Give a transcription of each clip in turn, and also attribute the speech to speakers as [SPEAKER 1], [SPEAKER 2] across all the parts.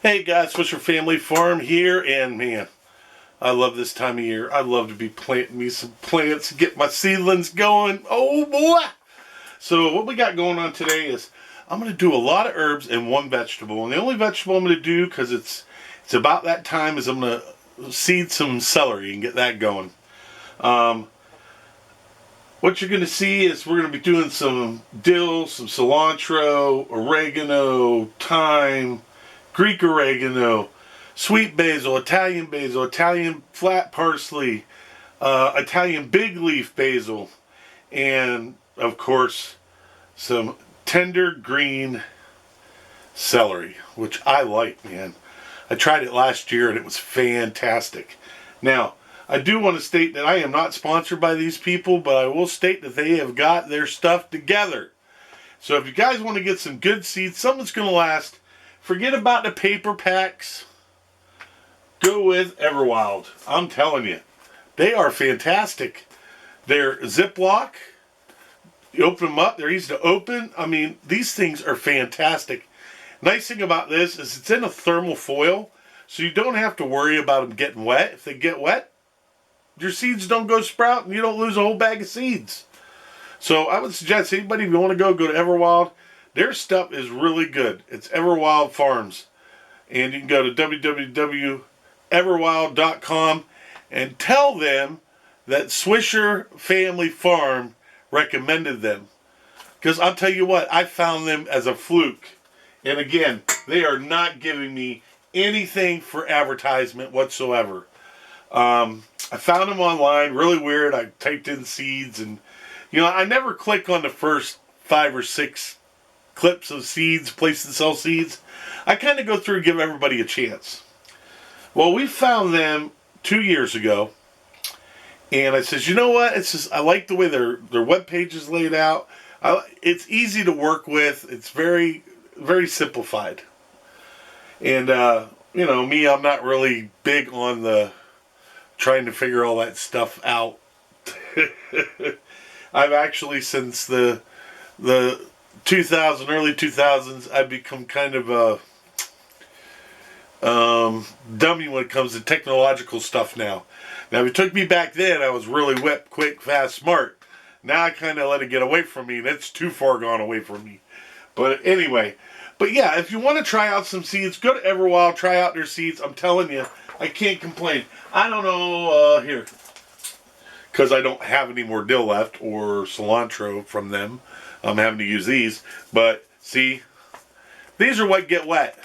[SPEAKER 1] Hey guys, Swisher Family Farm here, and man, I love this time of year. I love to be planting me some plants, get my seedlings going. Oh boy! So what we got going on today is I'm going to do a lot of herbs and one vegetable. And the only vegetable I'm going to do, because it's about that time, is I'm going to seed some celery and get that going. What you're going to see is we're going to be doing some dill, some cilantro, oregano, thyme, Greek oregano, sweet basil, Italian flat parsley, Italian big leaf basil, and of course some tender green celery, which I like, man. I tried it last year and it was fantastic. Now, I do want to state that I am not sponsored by these people, but I will state that they have got their stuff together. So if you guys want to get some good seeds, something that's going to last, forget about the paper packs. Go with Everwild. I'm telling you, they are fantastic. They're Ziploc. You open them up, they're easy to open. I mean, these things are fantastic. Nice thing about this is it's in a thermal foil, so you don't have to worry about them getting wet. If they get wet, your seeds don't go sprout and you don't lose a whole bag of seeds. So I would suggest anybody, if you want to go to Everwild. Their stuff is really good. It's Everwild Farms. And you can go to www.everwild.com and tell them that Swisher Family Farm recommended them. Because I'll tell you what, I found them as a fluke. And again, they are not giving me anything for advertisement whatsoever. I found them online, really weird. I typed in seeds and, I never click on the first 5 or 6 clips of seeds, places to sell seeds. I kind of go through and give everybody a chance. Well, we found them 2 years ago, and I says, you know what? It's just I like the way their web page is laid out. It's easy to work with. It's very, very simplified. And me, I'm not really big on the trying to figure all that stuff out. I've actually, since the early 2000s, I've become kind of a dummy when it comes to technological stuff now. Now, if it took me back then, I was really whip, quick, fast, smart. Now I kind of let it get away from me, and it's too far gone away from me. But anyway, yeah, if you want to try out some seeds, go to Everwild, try out their seeds. I'm telling you, I can't complain. I don't know, here, because I don't have any more dill left or cilantro from them. I'm having to use these. But, see, these are what get wet.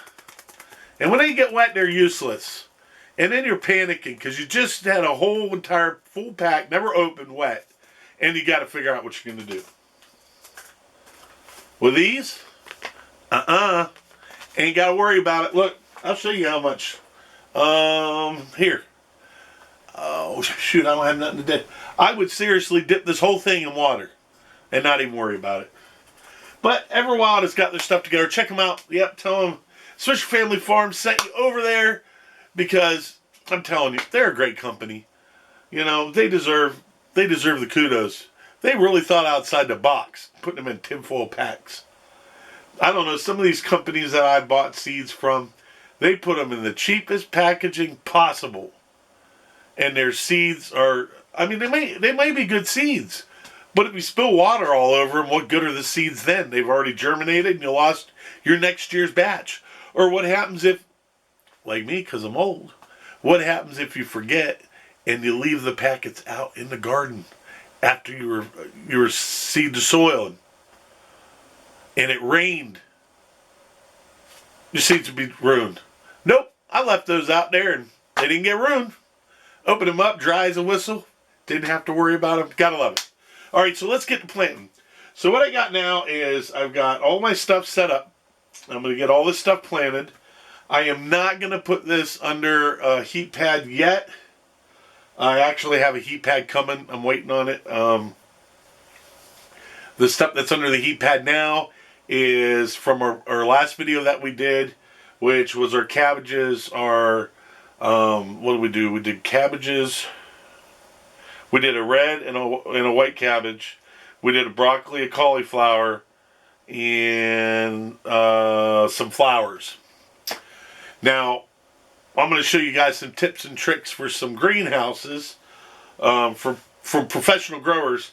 [SPEAKER 1] And when they get wet, they're useless. And then you're panicking because you just had a whole entire full pack, never opened, wet. And you got to figure out what you're going to do. With these, ain't got to worry about it. Look, I'll show you how much. Here. Oh, shoot, I don't have nothing to dip. I would seriously dip this whole thing in water and not even worry about it. But Everwild has got their stuff together. Check them out. Yep, tell them Swisher Family Farm sent you over there, because I'm telling you, they're a great company. They deserve the kudos. They really thought outside the box, putting them in tinfoil packs. I don't know, some of these companies that I bought seeds from, they put them in the cheapest packaging possible. And their seeds are, they may be good seeds, but if you spill water all over them, what good are the seeds then? They've already germinated and you lost your next year's batch. Or what happens if, like me, because I'm old, what happens if you forget and you leave the packets out in the garden after you were seed to soil and it rained? Your seeds would be ruined. Nope, I left those out there and they didn't get ruined. Open them up, dry as a whistle. Didn't have to worry about them. Gotta love it. All right, so let's get to planting. So what I got now is I've got all my stuff set up. I'm going to get all this stuff planted. I am not going to put this under a heat pad yet. I actually have a heat pad coming. I'm waiting on it. The stuff that's under the heat pad now is from our last video that we did, which was our cabbages, what did we do? We did cabbages. We did a red and a white cabbage. We did a broccoli, a cauliflower, and some flowers. Now, I'm going to show you guys some tips and tricks for some greenhouses from professional growers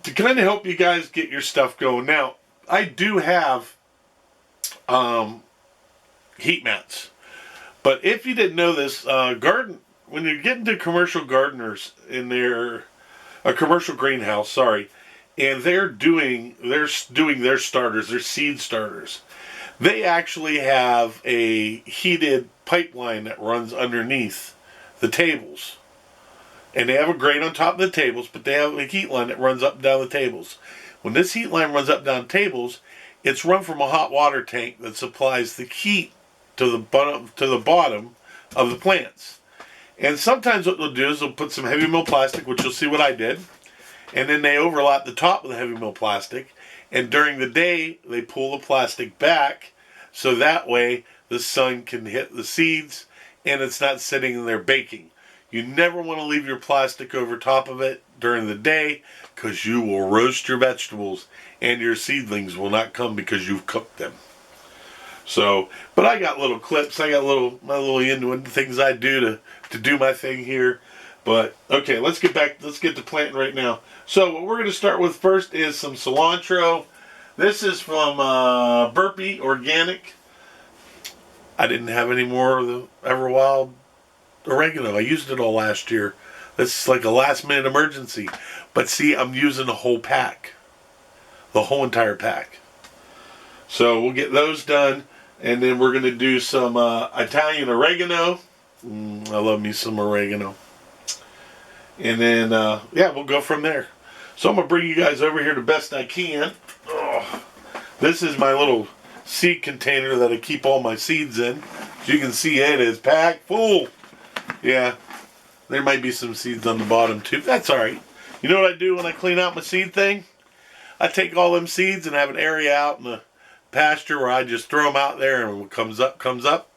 [SPEAKER 1] to kind of help you guys get your stuff going. Now, I do have heat mats, but if you didn't know this, when you're getting to commercial gardeners in a commercial greenhouse, sorry, and they're doing their starters, their seed starters. They actually have a heated pipeline that runs underneath the tables. And they have a grate on top of the tables, but they have a heat line that runs up and down the tables. When this heat line runs up and down tables, it's run from a hot water tank that supplies the heat to the bottom of the plants. And sometimes what they'll do is they'll put some heavy metal plastic, which you'll see what I did, and then they overlap the top of the heavy metal plastic, and during the day they pull the plastic back so that way the sun can hit the seeds and it's not sitting in there baking. You never want to leave your plastic over top of it during the day because you will roast your vegetables and your seedlings will not come because you've cooked them. So, but I got little clips, I got my little Inuit things I do to do my thing here. But okay, let's get to planting right now. So what we're going to start with first is some cilantro. This is from Burpee Organic. I didn't have any more of the Everwild oregano. I used it all last year. This is like a last minute emergency. But see, I'm using the whole pack. The whole entire pack. So we'll get those done. And then we're going to do some Italian oregano. I love me some oregano. And then, yeah, we'll go from there. So I'm going to bring you guys over here the best I can. Oh, this is my little seed container that I keep all my seeds in. As you can see, it is packed full. Yeah, there might be some seeds on the bottom too. That's all right. You know what I do when I clean out my seed thing? I take all them seeds and have an area out in the pasture where I just throw them out there, and what comes up, comes up.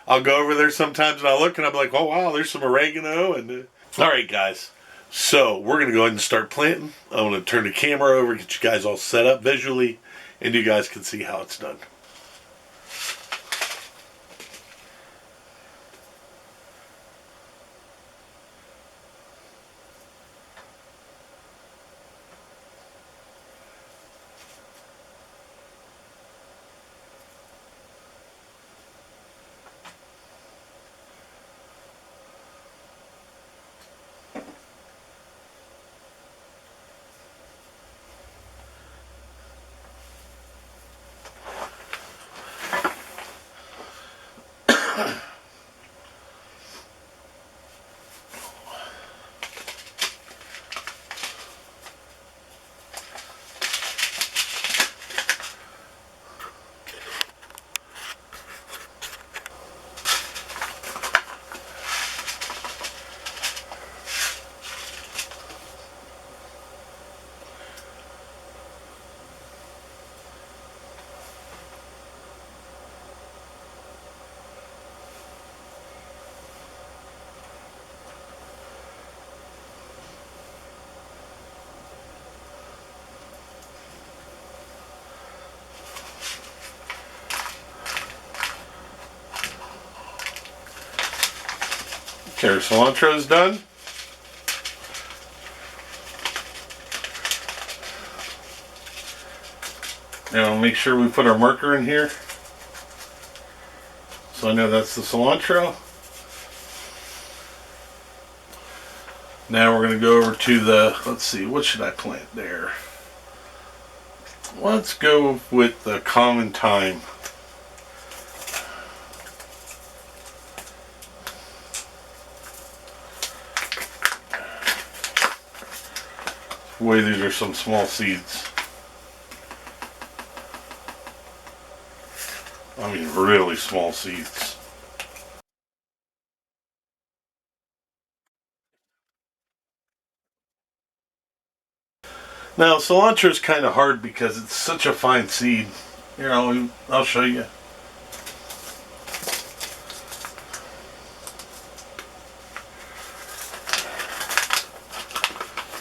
[SPEAKER 1] I'll go over there sometimes and I'll look and I'm like, oh wow, there's some oregano. And all right, guys. So we're going to go ahead and start planting. I'm going to turn the camera over, get you guys all set up visually, and you guys can see how it's done. Okay, our cilantro is done. Now we'll make sure we put our marker in here. So I know that's the cilantro. Now we're going to go over to the, let's see, what should I plant there? Let's go with the common thyme. Boy, these are some small seeds. I mean, really small seeds. Now, cilantro is kind of hard because it's such a fine seed. Here, I'll show you.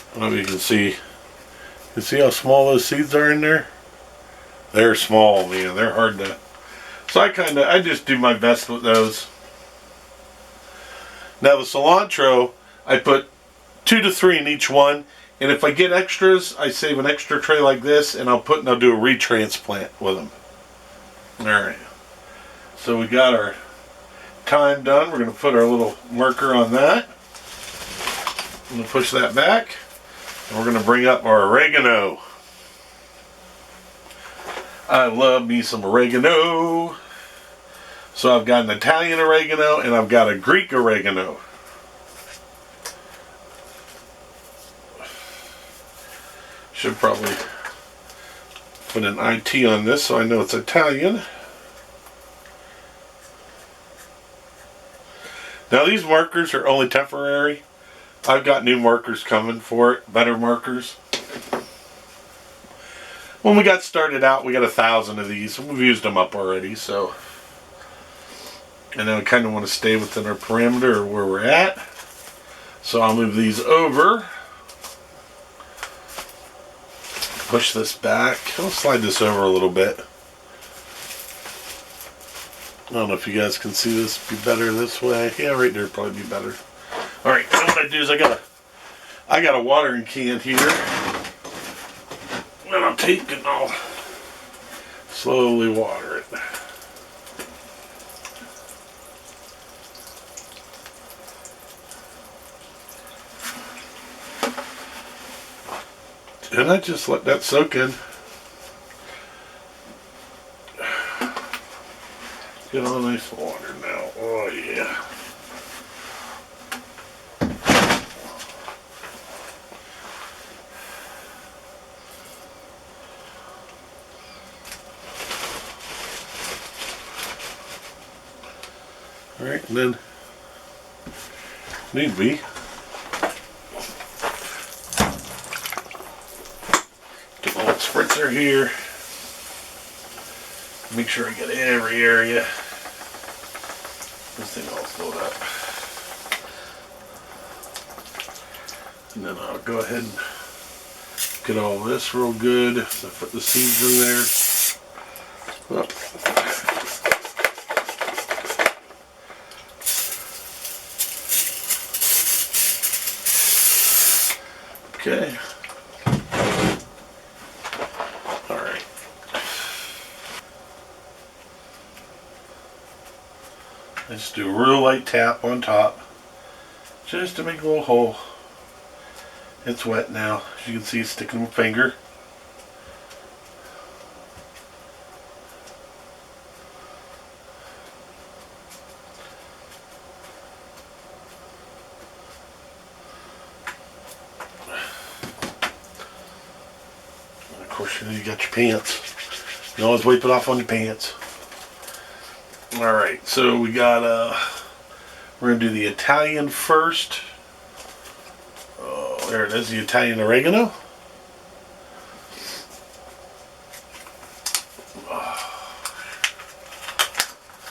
[SPEAKER 1] I don't know if you can see. You see how small those seeds are in there? They're small, man. They're hard So I just do my best with those. Now the cilantro, I put 2 to 3 in each one. And if I get extras, I save an extra tray like this, and I'll do a retransplant with them. Alright. So we got our thyme done. We're going to put our little marker on that. I'm going to push that back. And we're going to bring up our oregano. I love me some oregano. So I've got an Italian oregano and I've got a Greek oregano. Should probably put an IT on this so I know it's Italian. Now these markers are only temporary. I've got new markers coming for it, better markers. When we got started out, we got 1,000 of these. We've used them up already, so. And then we kind of want to stay within our parameter of where we're at. So I'll move these over. Push this back. I'll slide this over a little bit. I don't know if you guys can see this be better this way. Yeah, right there would probably be better. Alright, now what I do is I got a watering can here. And I'll take it and I'll slowly water it. And I just let that soak in. Get all nice water now. Oh yeah. Alright, and then need be. Get my little spritzer here. Make sure I get every area. This thing all filled up. And then I'll go ahead and get all this real good. So put the seeds in there. Oh. Okay. Alright. Let's do a real light tap on top. Just to make a little hole. It's wet now. As you can see, it's sticking my finger. Of course, you got your pants. You always wipe it off on your pants. Alright, so we got, we're going to do the Italian first. Oh, there it is, the Italian oregano.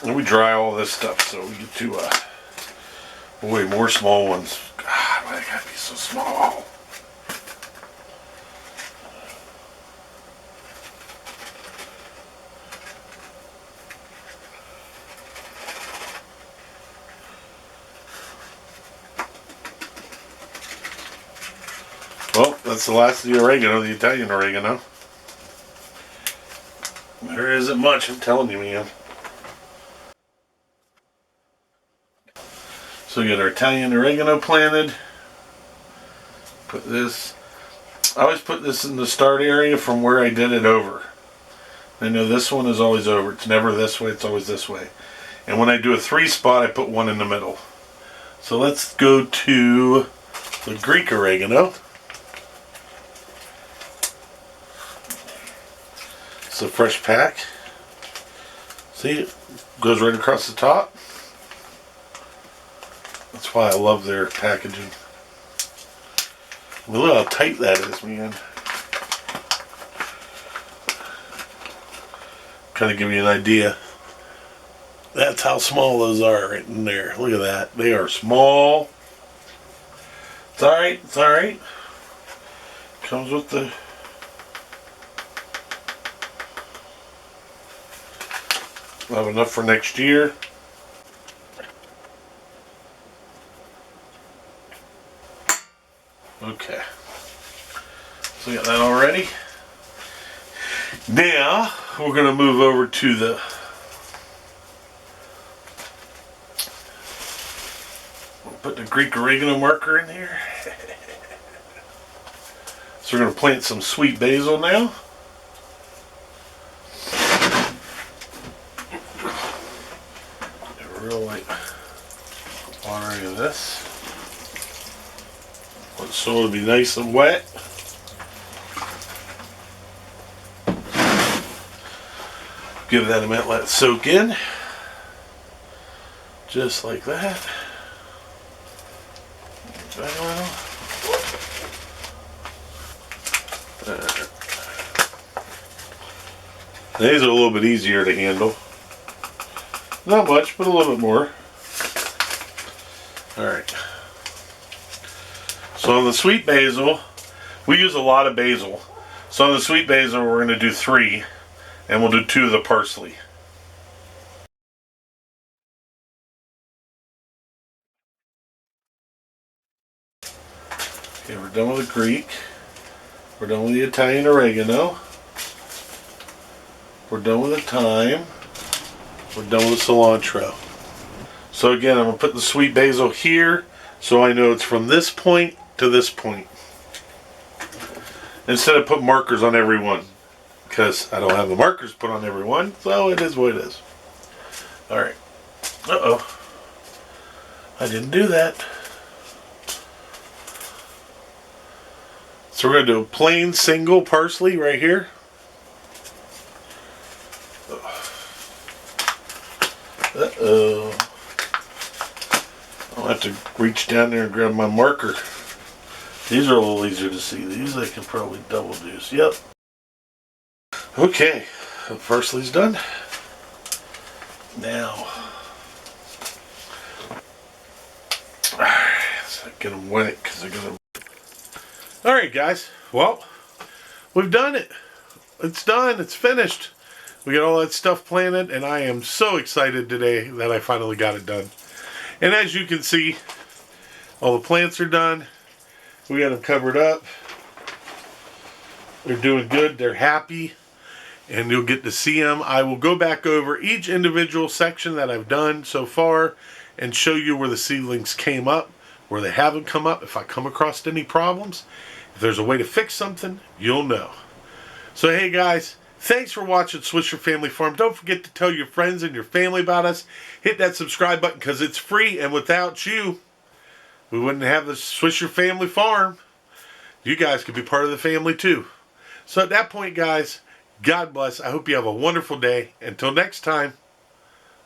[SPEAKER 1] And we dry all this stuff so we get to, boy, more small ones. God, why they gotta be so small? Well, that's the last of the oregano, the Italian oregano. There isn't much, I'm telling you, man. So we got our Italian oregano planted. Put this. I always put this in the start area from where I did it over. I know this one is always over. It's never this way, it's always this way. And when I do a 3 spot, I put one in the middle. So let's go to the Greek oregano. It's a fresh pack. See, it goes right across the top. That's why I love their packaging. Look how tight that is, man. Kind of give you an idea. That's how small those are right in there. Look at that. They are small. It's alright. It's alright. Comes with the... We'll have enough for next year. Okay. So we got that all ready. Now we're going to move over to the put the Greek oregano marker in here. So we're going to plant some sweet basil now. Get a real light watering of this. Want the soil to be nice and wet. Give that a minute, let it soak in. Just like that. These are a little bit easier to handle. Not much, but a little bit more. Alright. So on the sweet basil, we use a lot of basil. So on the sweet basil, we're going to do 3, and we'll do 2 of the parsley. Okay, we're done with the Greek. We're done with the Italian oregano. We're done with the thyme. We're done with the cilantro. So again, I'm going to put the sweet basil here so I know it's from this point to this point. Instead of put markers on every one, because I don't have the markers put on every one, so it is what it is. Alright. Uh-oh. I didn't do that. So we're going to do a plain single parsley right here. Uh-oh. I'll have to reach down there and grab my marker. These are a little easier to see. These I can probably double deuce. Yep. Okay. The parsley's done. Now. Let's get them wet because I got them. Alright guys. Well, we've done it. It's done. It's finished. We got all that stuff planted, and I am so excited today that I finally got it done. And as you can see, all the plants are done. We got them covered up. They're doing good. They're happy. And you'll get to see them. I will go back over each individual section that I've done so far and show you where the seedlings came up, where they haven't come up. If I come across any problems, if there's a way to fix something, you'll know. So hey guys, thanks for watching Swisher Family Farm. Don't forget to tell your friends and your family about us. Hit that subscribe button because it's free, and without you, we wouldn't have the Swisher Family Farm. You guys could be part of the family too. So at that point, guys, God bless. I hope you have a wonderful day. Until next time,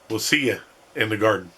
[SPEAKER 1] we'll see you in the garden.